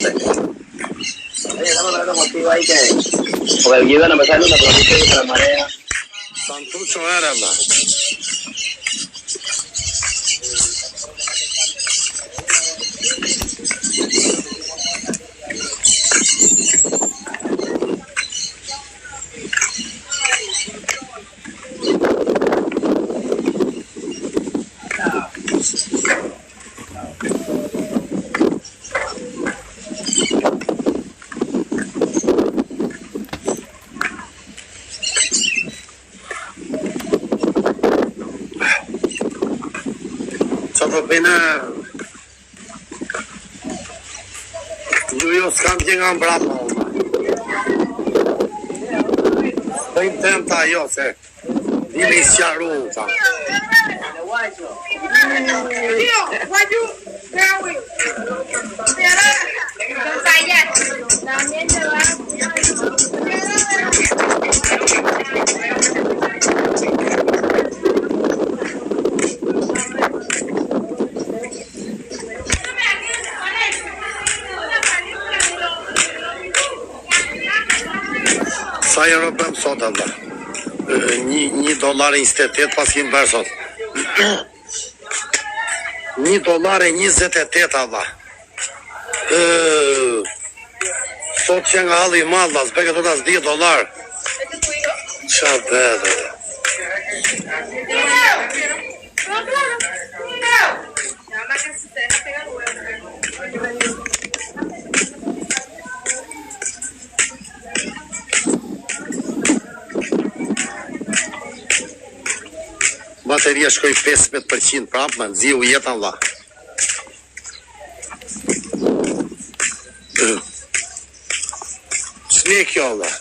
Oye, dame una motivo ahí que... Porque aquí iban a empezar una provincia de la marea. Santucho era, ma. Bine, eu scam din am bravo. Stai tenta eu se. Inicia ruta. Sa euro bëm sot Allah? $1.28 pas kim bërë sot. $1.28 Allah. Sot që nga halli i madh, s'beke të tas $10. Qa bedhe? Bateria shkoj 15% prapë, më nëziu jetë Allah. Ç'ne kjo Allah?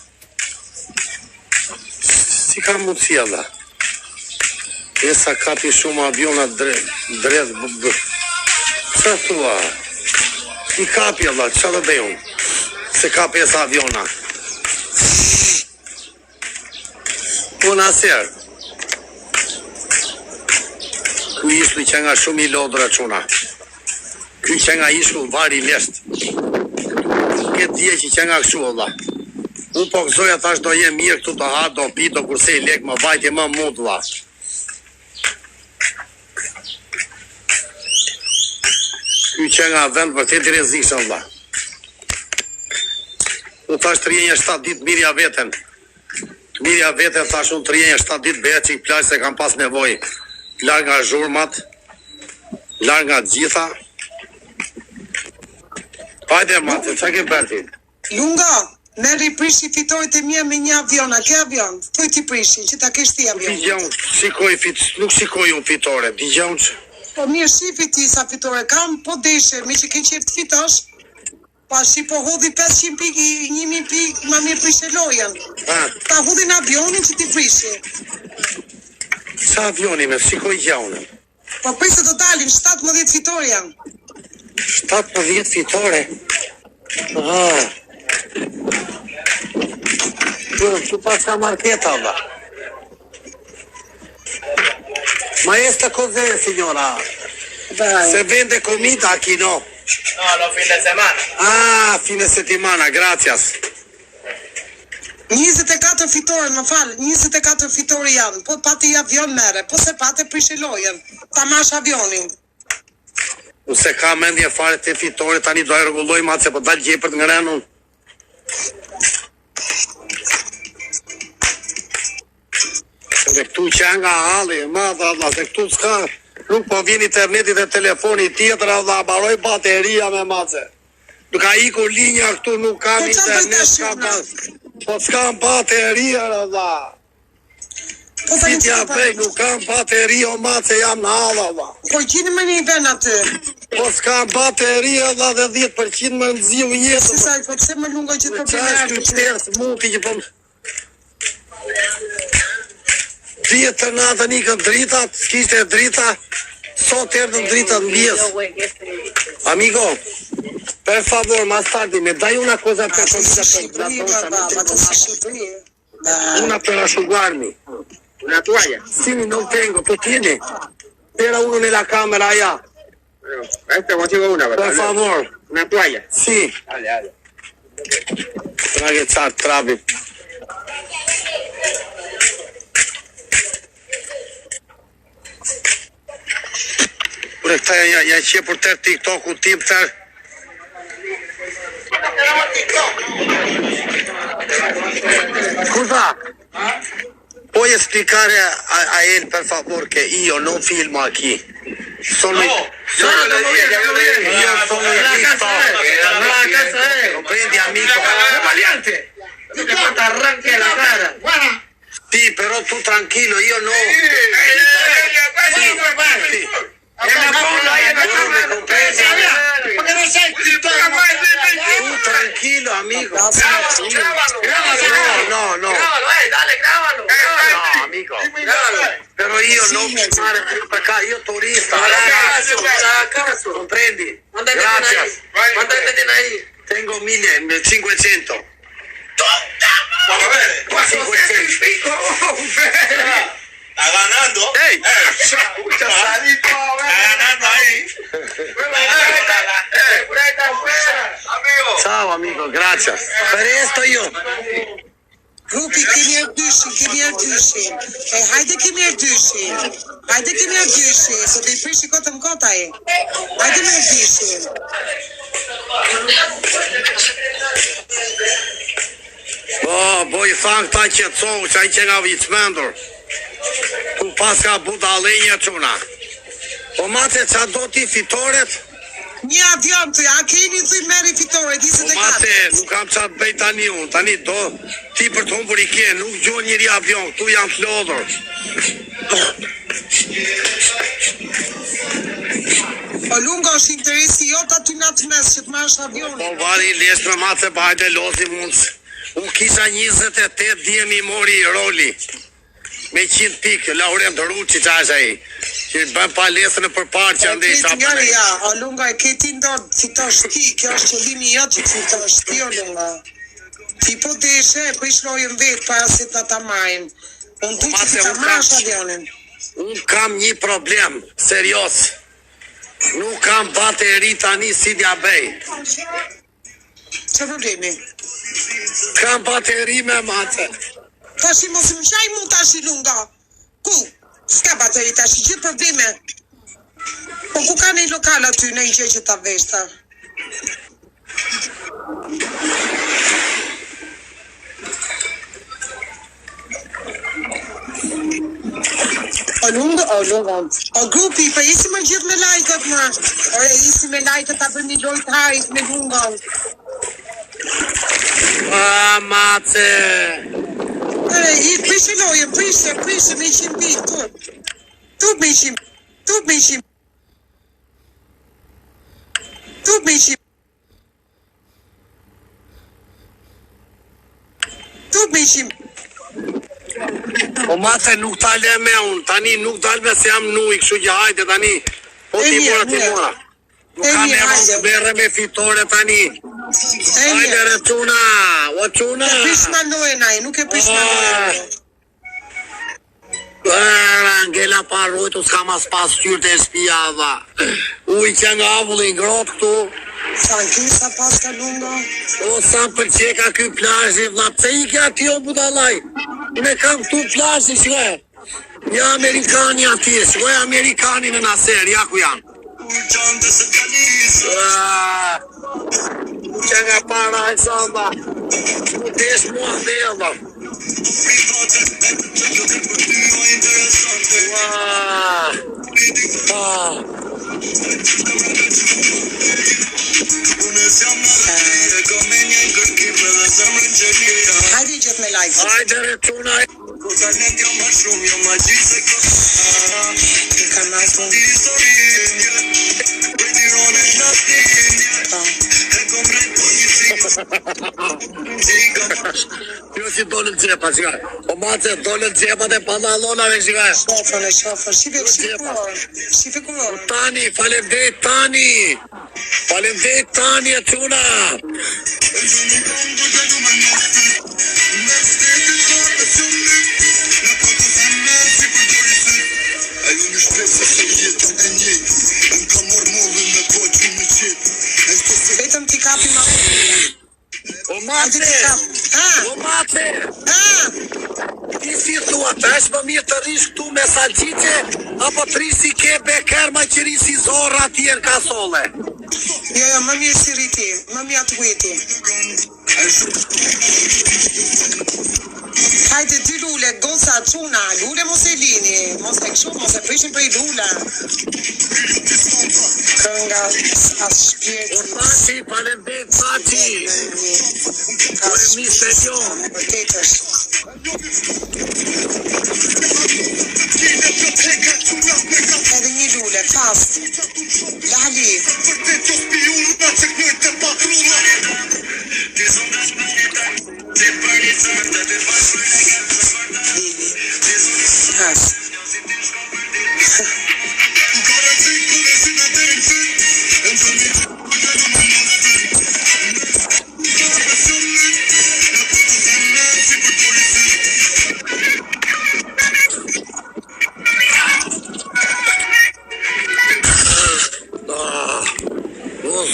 Si ka mundësi Allah? E sa kapi shumë aviona drejt Qa thua? I kapi Allah, qa dhe bejon? Se kapi e sa aviona. Puna serë. Ku ishlu që nga shumë i lodra quna. Ky që nga ishlu vari lesht. Këtë dje që nga këshu Allah. Unë po këzoja tash do jem mirë këtu të ha, do pi, do kurse i lek më vajtje më mund la. Ky që nga vend për të të rezishë Allah. Unë tash të rjenja 7 dit mirja veten. Mirja veten tash unë të rjenja 7 dit beja që i plash se kam pas nevoj. Larg nga zhurmat, larg nga gjitha. Hajde mate, qa ke bërti? Lunga, merri prishi fitorit e mija me një avion, a ke avion? Thuj ti prishin, që ta kesh ti avion. Nuk shikoj unë fitore, digjon që... Po mirë shifi ti sa fitore kam, po deshe, mi që ke qef të fitosh, pa shi po hodhi 500 pik, 1000 pik, ma mirë prishe lojen. Ta hodhin avionin që ti prishi. Sa avioni me, shikoj gjaune? Po prisë do dalin, 17 fitore janë. 17 fitore? Që pas ka marketa, Allah. Maestra, cos'è, signora? Se vende comida aquí, no? No, fin de semana. Ah, fine settimana, gracias. 24 fitore, më falë, 24 fitore janë, po pati avion mere, po se pati prishe lojen, ta mash avionin. Use ka mendje fare të fitore, tani do e rregulloj ma se po dal gjepër të ngrenun. Dhe këtu që nga halli, madha Allah, se këtu s'ka, nuk po vjen internetit dhe telefoni tjetër Allah, baroj bateria me mace. Nuk ka ikur linja këtu, nuk kam internet, po s'kam bateria Allah. Si t'ja prej, nuk kam bateria o mace, jam në hall Allah. Po qini më një ven aty. Po s'kam bateria Allah dhe 10% më nëziu jetë. Si saj, po pse më lunga që të probleme. Qashtu muti që po... Djetë natën ikën drita, s'kishte drita, sot erdhën drita në bjesë. Amigo, per favor, más tarde, me dai una cosa per una per asciugarmi. Una toalla. Sì, non tengo, tu tieni. Era uno nella camera allá. Este consigo una, Per favor, Una toalla. Sì. Dale. Tra che c'ha travi. Ure këta ja që për tërë TikTok-u tim tërë. Scusa, puoi spiegare a él per favore che io non filmo aquí? Sono io sono in TikTok. Comprendi, amico? Maleante. Te porta arranque la cara. Sì, però tu tranquillo, io no. Perché non sei Tu tranquillo, amico. No. Dale, grábalo. No, amico. Però io non filmare più per acá, io turista. Acaso. Comprendi? Gracias. Mándate ahí. Tengo 1500. Vamos a ver. 500. Está ganando. ¡Ey! Está ganando ahí. Ciao amico, grazie. Per esto io. Grupi kemi erdyshin. Hajde kemi erdyshin. Se të i prishi kotëm kota e. Hajde me erdyshin. Po i thanë këta qetësohu që ai që nga vicmendur. Ku pas ka budalenja quna. Po mace qa do ti fitoret? Një avion të, a keni të i meri fitore, 24. Mate, nuk kam qa të bëj tani unë, tani do, ti për të humbur i ke, nuk gjo njëri avion, këtu janë të lodhur. Po lungo është interesi jot aty në atë mes që të marrësh avionin. Po vari lesh me mace bajde lozi mundës. Unë kisha 28 djemi mori roli. Me 100 pikë, Laurent Ruçi që është ai. Që bën palesën në përparë që ndej sa për ne. Ja, o lunga e ke ti ndodh, fitosh ti, kjo është qëllimi jot që fitosh ti o lunga. Ti po deshe, po i shlojën vetë para se ta marrin. Unë du që ti ta marrësh avionin. Unë kam një problem, serios. Nuk kam bateri tani si d'ja bej. Që problemi? Kam bateri me mace. Tashi mos më qaj mu tashi lunga. Ku? S'ka bateri tashi, gjithë probleme. Po ku ka një lokal aty në një gjë që ta veshta? O lunga. O grupi, pa isi më gjithë me lajkat më. Ore, isi me lajkat ta bërë një lojt hajt me lunga. Mace. I prishe lojën, prishe me 100 pikë, tu me 100. Po mace nuk tale me unë, tani nuk dalme se jam nuj, kështu që hajde tani. Po ti mora. Nuk ka me më berre me fitore tani. Hajde re quna, o quna. E prish manojën aj, nuk e prish manojën. Angela Parrojtu s'ka mas pas qyrë të shpia dha. Uj që nga avullin grot këtu. Sa në kërë sa pas ka lunga? O sa për qeka këj plazhi vla, pse i ke ati o budalaj? Ne kam këtu plazhi, shkoj. Një Amerikani ati, shkoj Amerikani në naser, ja ku janë. Që nga para e samba, u desh mua dhe edhe. Hajde gjithë me like. Hajde re tuna. Ti ka nasë Jo si dolën gjepa, shikaj. O mace, dolën gjepa dhe pantalonave, shikaj. Shofër, shife kulor. Tani, falemdejt Tani. Falemdejt Tani e quna. Mace! Ti si thua, të është më mirë të rish këtu me salqice, apo të rish si kepe, kërma që rish si zorra tjerë kasole? Jo, më mirë si riti, më mirë atë kujti. Hajde dy lule, goca, quna, lule mos e lini, mos e këshu, mos e prishin për i lula. Kënga, as shpirti. Paci, falembet, Paci. Kore mi stadion. Vërtetësh. Edhe një lule, fast. Lali.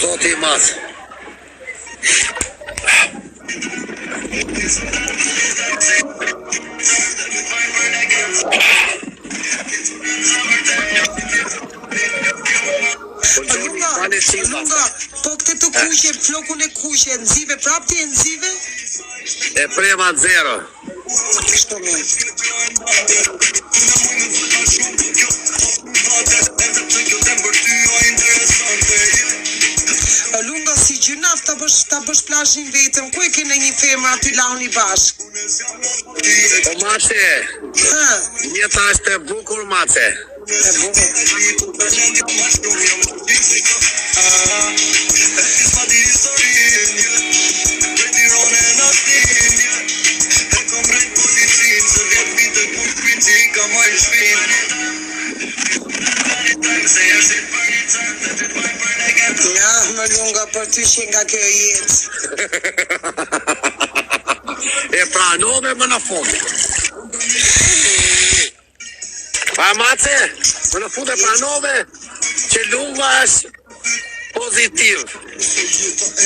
Zoti mas. Lunga, po këtë të kushe, flokun e kushe, nëzive, prap ti e nëzive? E prema 0. Kështu me. Lunga, si gjynaf ta bësh plashin vetëm, ku e kene një femër aty launi bashk? Po Mace, njëta është e bukur Mace. E bukur. Ja, më Lunga, për ty që nga kjo jetë. E pranove më në fund. Pa Mace, më në fund e pranove që Lunga është pozitiv.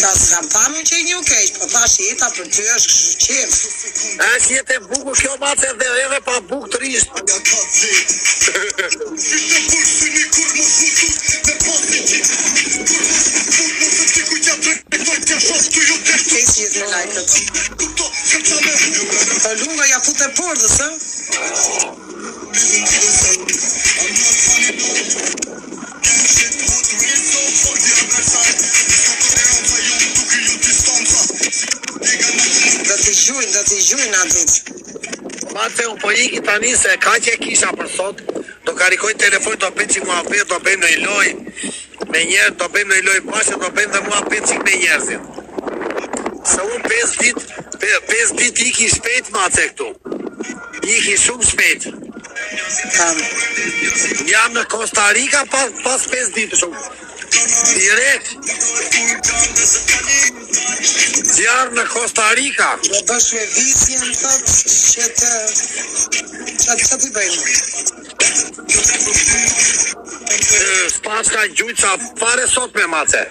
Ta s'kam pamu që i një keq, po tash jeta për ty është qef. Është jetë e bukur kjo Mace dhe edhe pa buk të risht. Kesi jetë me lajkët. Lunga ja fut e pordës, Do t'i gjujnë atit. Mace, unë po iki tani se ka që e kisha për sot, do karikoj telefon, do bëjmë që mua apet, do bëjmë në i loj me njerë, do bëjmë në i loj bashkë, do bëjmë dhe mua apet qik me njerëzit. Se unë 5 dit iki shpejt Mace këtu. Iki shumë shpejt. Jam në Costa Rica pas 5 ditë shumë. Direkt. Zjarë në Costa Rica. Do bësh me vizjen, thot, që të t'i bëjmë. S'pas ka gjujtë sa fare sot me Mace.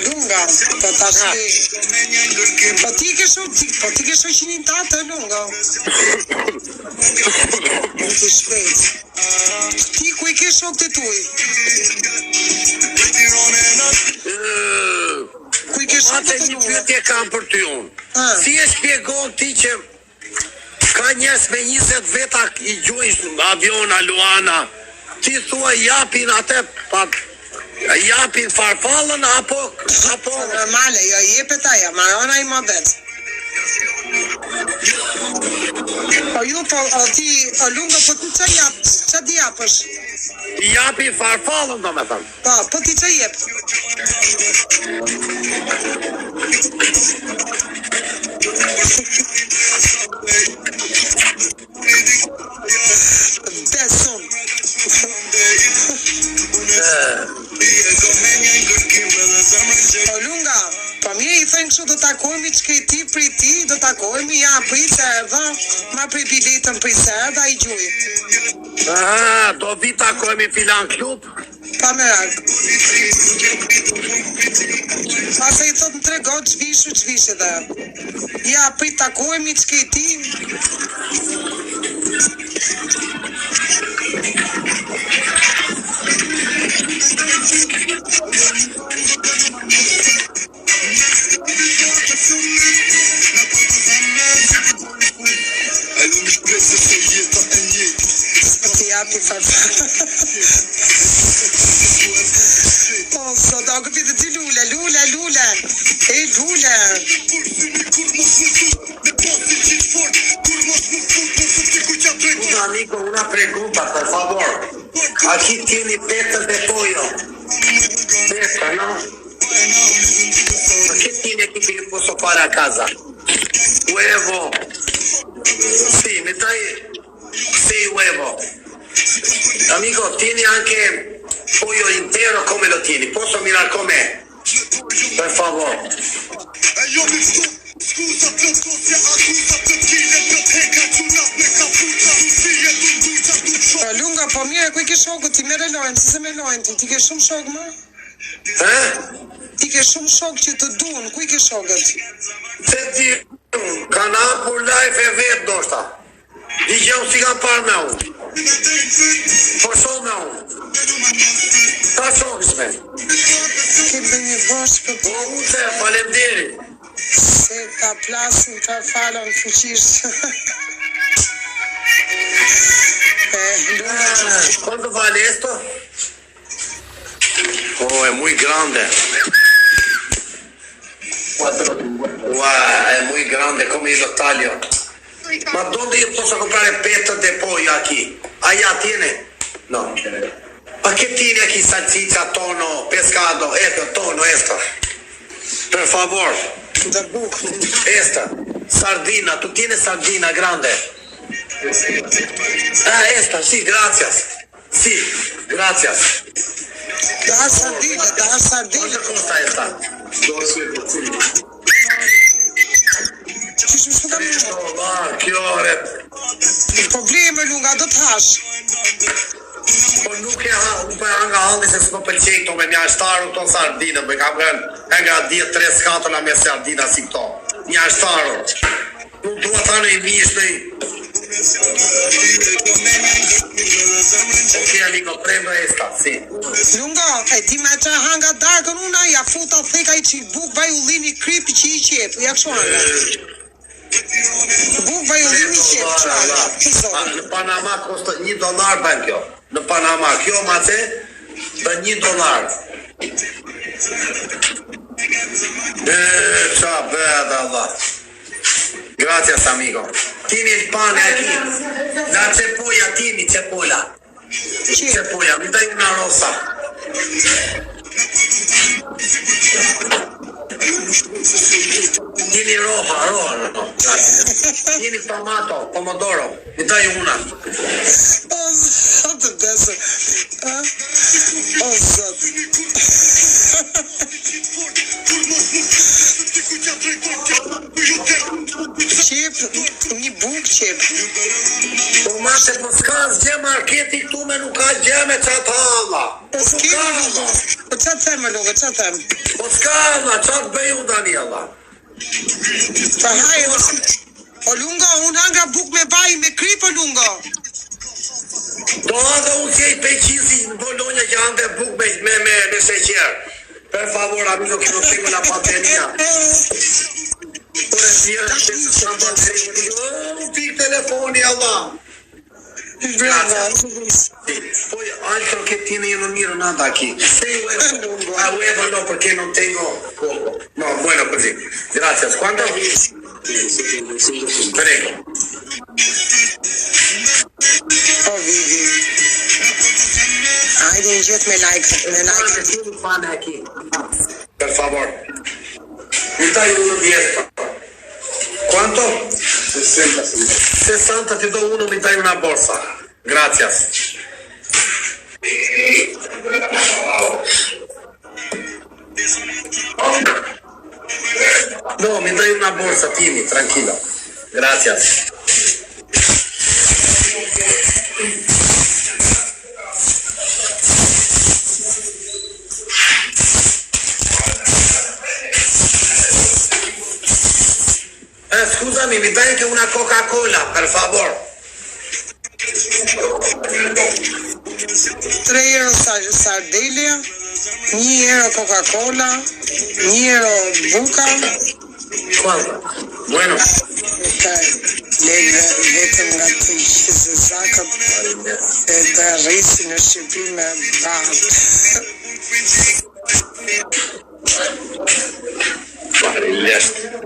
Lunga, po tash po ti ke shoqinin tatë, Lunga. Ti shpejt. Ti ku i ke shokët e tuaj? Ku i ke shokët Mace, e një tuaj? pyetje kam për ty unë. Si e shpjegon ti që ka njerëz me 20 veta i gjujnë aviona, Luana, ti thua japin atë japin farfallën apo Normale, jo jepet aja, marona i më bet. Po ju, po ti, Lunga, po ti që jap, që di japësh? japin farfallën, do me thëmë. Po ti që jep? Besun. Lunga, po mirë i thënë kështu do takohemi ç'ke ti prej ti, do takohemi ja prit se erdha, ma prej biletën prej se erdha i gjuj. Do vi takohemi filan klub. Pa merak. më trego çvish edhe. Ja, prit takohemi ç'ke ti. Japi farfa. Sot ako pite ti lula. E lula. Amico, una pregunta, per favor. Aquí tiene peta de pollo. Peta, ¿no? ¿Qué tiene aquí que yo puedo para casa? Huevo. Sí, me trae 6 huevos. Amigo, tiene anche pollo intero, come lo tieni? Posso mirar com'è? Per favor. Lunga, po mirë, ku I ke shokët, ti merre lojnë, si se me lojnë ti ke shumë shokë më? Ti ke shumë shokë që të duan, ku I ke shokët? Se ti, kanë hapur live e vetë ndoshta. Digjon si kanë parë me unë. Po shoh me unë. Ta shohësh me. Ke bë një bosh për Po unë se faleminderit. se ta plasin të falon fuqisht. ¿Cuánto vale esto? Oh, es muy grande. Wow, es muy grande, come lo taglio. Ma dónde yo posso comprare petas de pollo aquí? Allá tiene? No. ¿Ma qué tiene aquí salchicha, tono, pescado, esto, tono, esto? Per favor. Esta, sardina, ¿tú tienes sardina grande? Ah, esta, sí, gracias. Sí, gracias. Da sardina. ¿Cuánto cuesta esta? Che ore. Probleme lunga do të hash. Po nuk e ha, unë për nga halli se s'po pëlqej këto me mjashtaru këto sardina, me kam nga 10-3 skatëla me sardina si këto. Mjashtaru. Nuk duha ta në I mishme. Ok, amigo, prendo esta, sì. Lunga, e ti me që hanga darkën una, ja futa theka I që buk vaj ullini kripi që I qep, ja kështu hanga. Buk vaj ullini qep, që hanga. Në Panama kosta $1 bën kjo. Në Panama, kjo mace, bën $1. Qa bëda Allah. Gracias, amigo. Tieni il pane aquí. La cepolla, tieni cepolla. Cepolla, mi dai una rosa. Tieni roja, no. Gracias. Tieni tomato, pomodoro. Mi dai una. O zotë besë. O zotë. Qep, një buk qep. Po mase, po s'ka zgje marketi këtu me nuk ka zgje me qatë halla. Po s'kemi lunga. Po qa them, lunga, qa them? Po s'ka halla, qatë bëju Daniela. Pa hajë, o lunga, unë hanga buk me vaj, me kri po lunga. Do hadha unë si e peqisi në Bologna që hande buk me sheqer. Per favor, amigo, que no tengo la batería. Por el cielo, un pic telefoni, Allah. Gracias. Poi, altro che tiene, io non miro nada aquí. A huevo no, porque no tengo poco. No, bueno, così. Gracias. ¿Cuánto? Prego. O Vivi. Hajde një gjithë me like. Pane aquí. Per favor. Mi dai 1.10. ¿Cuánto? 60, ti do uno, mi dai una borsa. Gracias. No, mi dai una borsa, tieni, tranquilo. Gracias. scusami, mi dai anche una Coca-Cola, per favor. 3 euro sardelia, 1 euro Coca-Cola, 1 euro buka. Bueno. Vetëm nga të ishë zakët e të rrisi në Shqipëri me batë.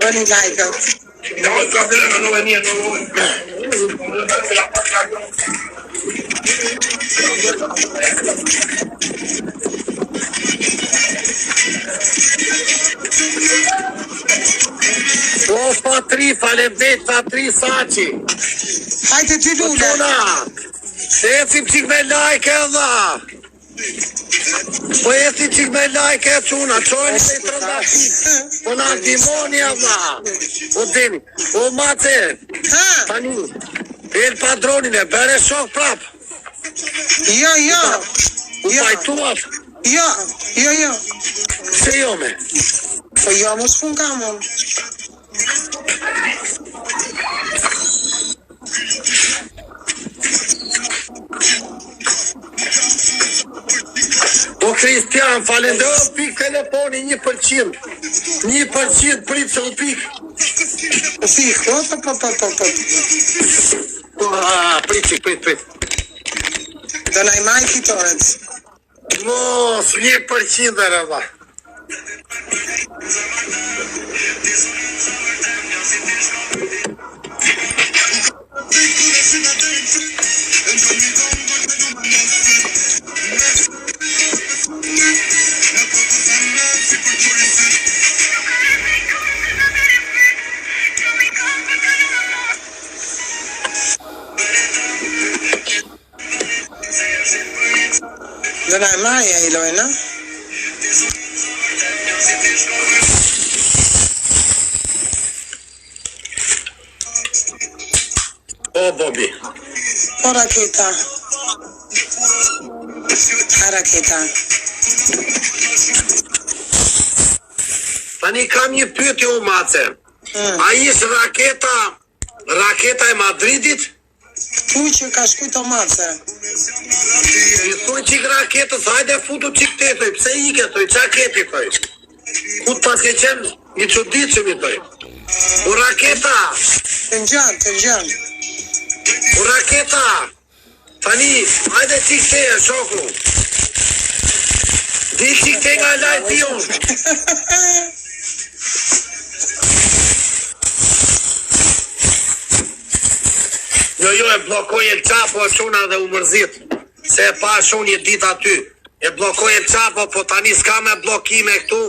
Bëni lajkët. No venía, no. O Patri, faleminderit Patri Saçi. Hajde dy lule. Se ecim qik me like edhe. Po ecim qik me like e quna, qojnë me i trëndashti. Po në ndimoni edhe. O dini, o mace. Tani, el padronin e bere shok prap. Jo. U pajtuat. Jo. Se jo me. Po jo mos pun kamon. O Kristian, falenderoj pik telefoni 1%. 1% prit se u pik. Si, po. Prit. Do na i maj fitoret. Mos, 1% dhe rëva. Do na i maj e i lojna. O, Bobi. Po raketa. Tani kam një pyetje o mace. A ishë raketa e Madridit? Tu që ka shkujt o mace. I thuj qik raketës, hajde futu qik te, toj, pse ike, toj, qa keti, toj. Ku të pas ke qenë një qudit që mi, toj. O raketa. Të ngjan. O raketa. Tani, hajde qik te, shoku. Di qik te nga lajt jon. Jo, e blokoj El Chapo shuna dhe u mërzit. Se e pa shun një dit aty. E blokoj El Chapo, po tani s'ka me blokime këtu.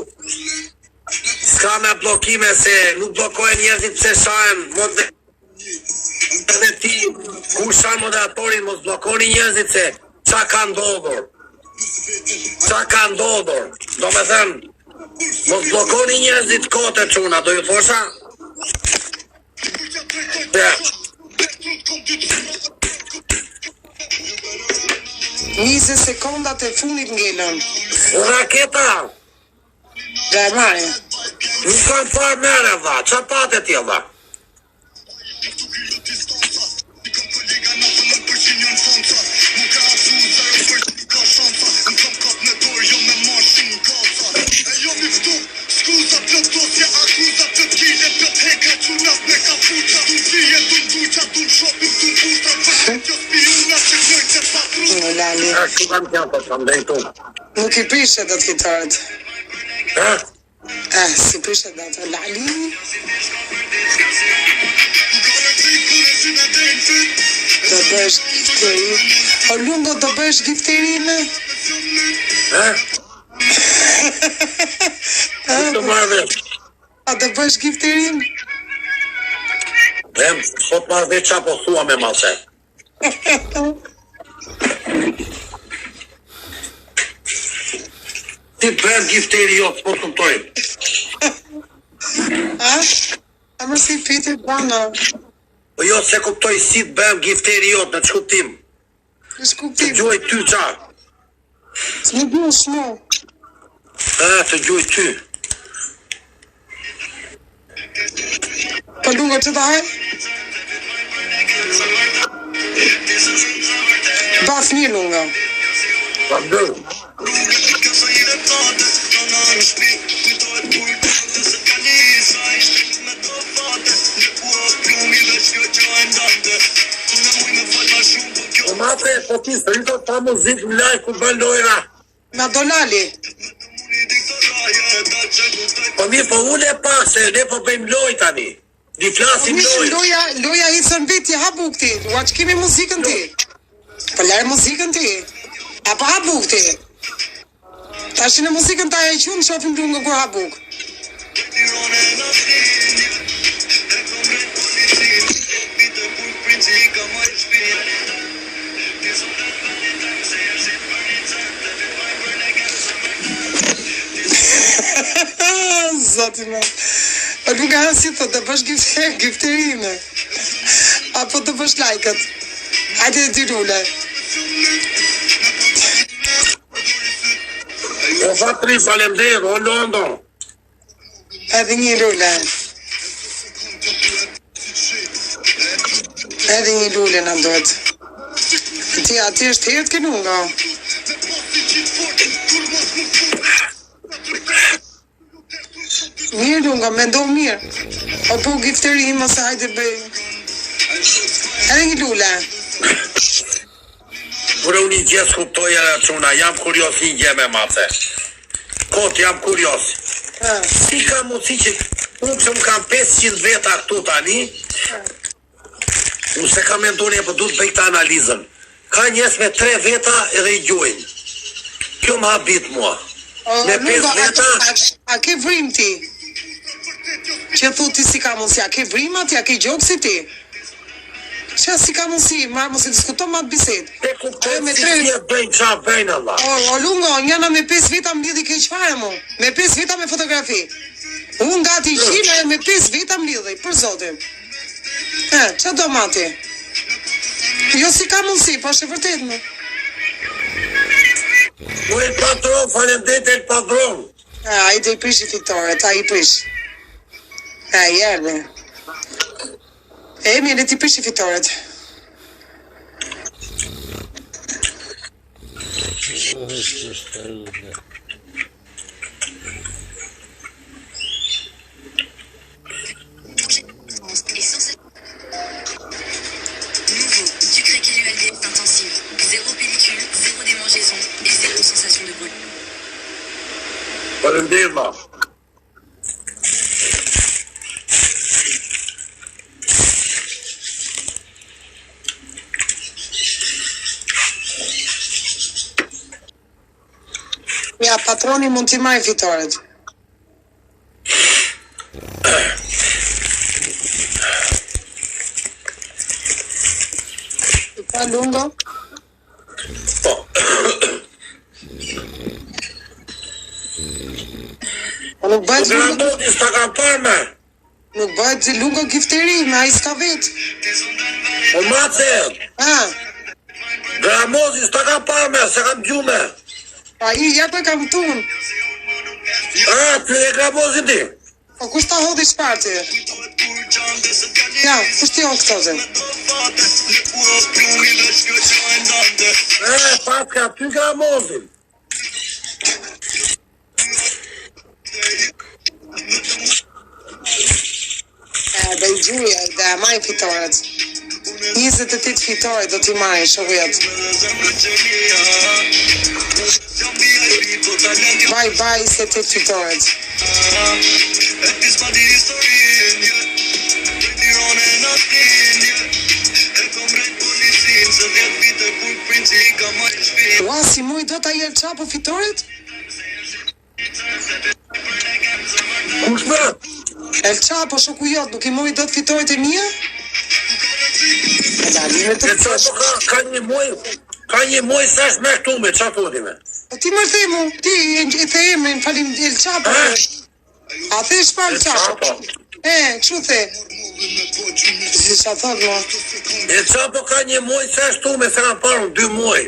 S'ka me blokime se nuk blokoj njerëzit pse shahen dhe ti ku shahen moderatorin mos blokoni njerëzit se qa ka ndodhur. Do me thënë mos blokoni njerëzit kote quna, do ju thosha? 20 sekondat e funit ngelën. Raketa! Gajmare. Nuk kam parë mere, dha. Qa pate t'ja, dha? Nuk i prishe do t'fitoret. Si prishe do të Lali. Do bësh gifterin. O Lungo do bësh gifterin. A do bësh gifterin? Sot marrë dhe qa po thua me mase. Ti bërë gifteri jo, s'po të mëtoj. A më si fitit bana. Po jo, se kuptoj si të bërë gifteri jo, në që kuptim. Të gjuaj ty qa. Në gjuaj shmo. Të gjuaj ty. Po lunga që të haj? Bas një lunga. Pa dërë. Po mate, po ti së rito ta muzikë në laj ku bën lojra. Na Donali. Po mi po ule pak se ne po bëjmë loj tani. Di flasim loj. Loja hisën viti, ha buk ti. Ua që kemi muzikën ti. Po lare muzikën ti. Apo ha buk ti. Ta shi në muzikën ta e qunë, shofim lungë kur ha buk. Zoti më. Po nuk ka si të bësh gifterime. Apo të bësh lajkët. Hajde dy lule. O fatri falemder, o London. Edhe një lule. Edhe një lule në ndojt. Ti ati është herët kënu nga. Mirë lunga, me ndohë mirë. O po gifteri më se hajde bëj. Edhe një lule. Kure unë i gjesë kuptoj e quna, jam kurios i gje me mace. Kot, jam kurios. Si ka mundësi që unë që më kam 500 veta këtu tani, unë se ka me ndoni e për du të bëj të analizën. Ka njës me 3 veta edhe i gjojnë. Kjo më habit mua. Me 5 veta... A ke vrim ti? Që thu ti si ka mundësi, a ke vrima ti, a ke gjokë si ti? Që si ka mundësi, marë mos i diskuto ma të biset. E kuptoj si si e bëjnë qa bëjnë Allah. O lungo, njëna me 5 vita më lidhi keq fare mu. Me 5 vita me fotografi. Unë gati 100 e me 5 vita më lidhi, për zotin. Që do mati? Jo si ka mundësi, po është e vërtet mu. U e patron, falemdet e patron. A i do i prish i fitore, ta i prish. A i erdhe. E mirë ti prish i fitoret. Falemdet ma. Ja, patroni mund t'i marrë fitoret. I pa lungo? Po. Po nuk bëhet lungo... Gramodi s'ta kam parme. Nuk bëhet zi lungo gifteri, me a i s'ka vetë. O mace, Gramodi s'ta kam parme, se kam gjume. A i ja për kam tunë. Ty e Gramodi ti. Po kush ta hodhi shparti? Ja, kush ti on këtote? Patka, ty Gramodi. Dhe i gjuja, dhe maj fitoret. 28 fitore do t'i maj, shohet. Bye, se të fitoret. Ua, si muj do t'a jelë qa për fitoret? Kush me? El Chapo, shoku jot, nuk i mori do të fitoret e mija? E Chapo ka një muj sa është me këtu me, qa thodi me? Po ti më themu, ti e the emrin, falim El Chapo. A the shpar Chapo? Që the? Si sa thot mo? El Chapo ka një muj sa është tu me, se kam parë 2 muj.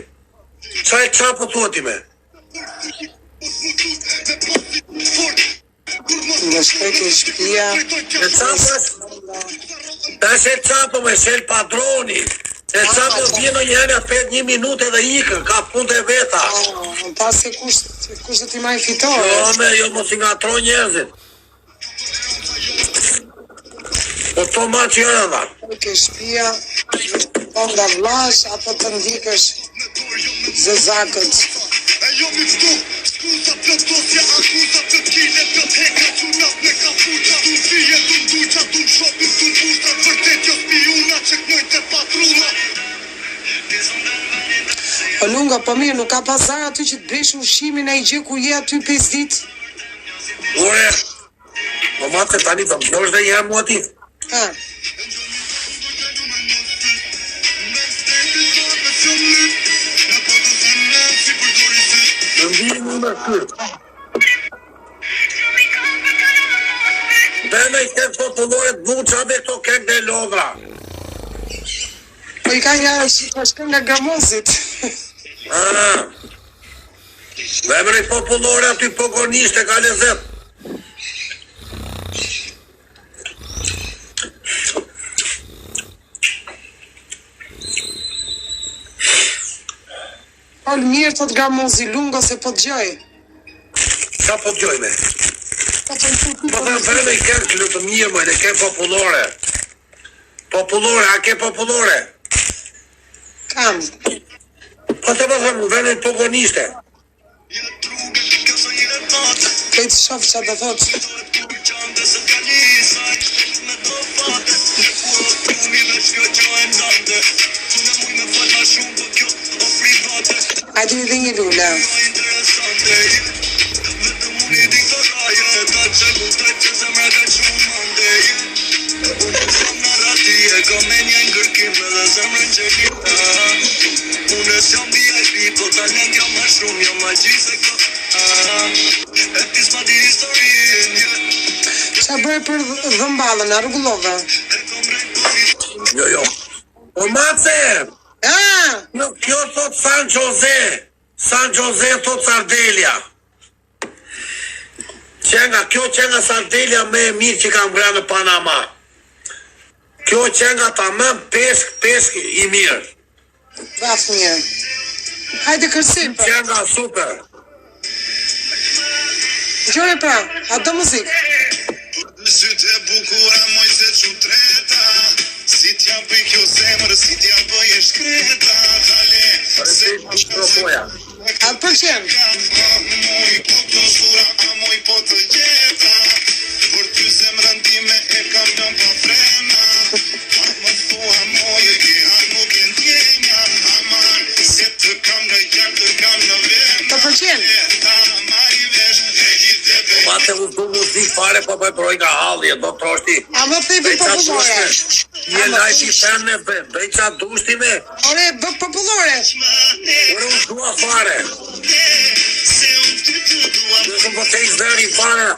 Qa e Chapo thodi me? Nga shkoj të shpia. E Chapo është... Ta shel qapo me shel padroni. E qapo vjeno njëherë afet 1 minutë edhe ikën, ka punë e veta. Pasi kush do t'i marrë fitore. Jo mos i ngatro njerëzit. Po to ma që janë dha. Ke shtëpia, po nga vlash, apo të ndikësh zezakët. Po Lunga, po mirë, nuk ka pazar aty që të bësh ushqimin ai gjë ku je aty 5 ditë? Ure, po matë tani të mdosh dhe jam mu ati. Ha. Në mbimu me kërë. Dhe me i këtë popullore të buqa me këto kek dhe lodra. Po i ka nga shkën nga Gramozit. Dhe me i popullore aty pogonisht e ka lezet. Ol mirë të të Gramozi Lunga se po të gjoj. Qa po të gjoj me? Po dhe vërme i kërë këllë të mirë më, e ke popullore. Popullore, a ke popullore? Kam. Po të më thëmë, vërme i pogonishte. Kejtë shofë që të thotë. Hajde dhe një lula. Qa bërë për dhëmballën, a rregullove? Jo. O mace! Nuk kjo thot San Jose. San Jose thot Sardelia. Kjo qenga Sardelia me e mirë që kam gra në Panama. Kjo qenga ta me pesk i mirë. Vaf mirë. Hajde kërsim për. Qenga super. Gjore pra, a do muzikë? Sytë e bukura moj se që treta. Si t'ja bëj kjo zemër, si t'ja bëj e shkreta. Hale, se propoja. A përqen? Moj po të zura, a moj po të jeta. Për ty zemrën time e kam jam pa frena. A më thua moj e kiha nuk e ndjenja. Aman, se të kam në gjarë, të kam në vena. Të përqen? Ma të vëzdu muzik fare, po për broj nga halli, do të troshti. A më thebi popullore? Një lajti ferne, bëj qa dushti me. Ore, bë popullore. Ore, unë dua fare. Në shumë po të i zveri fare.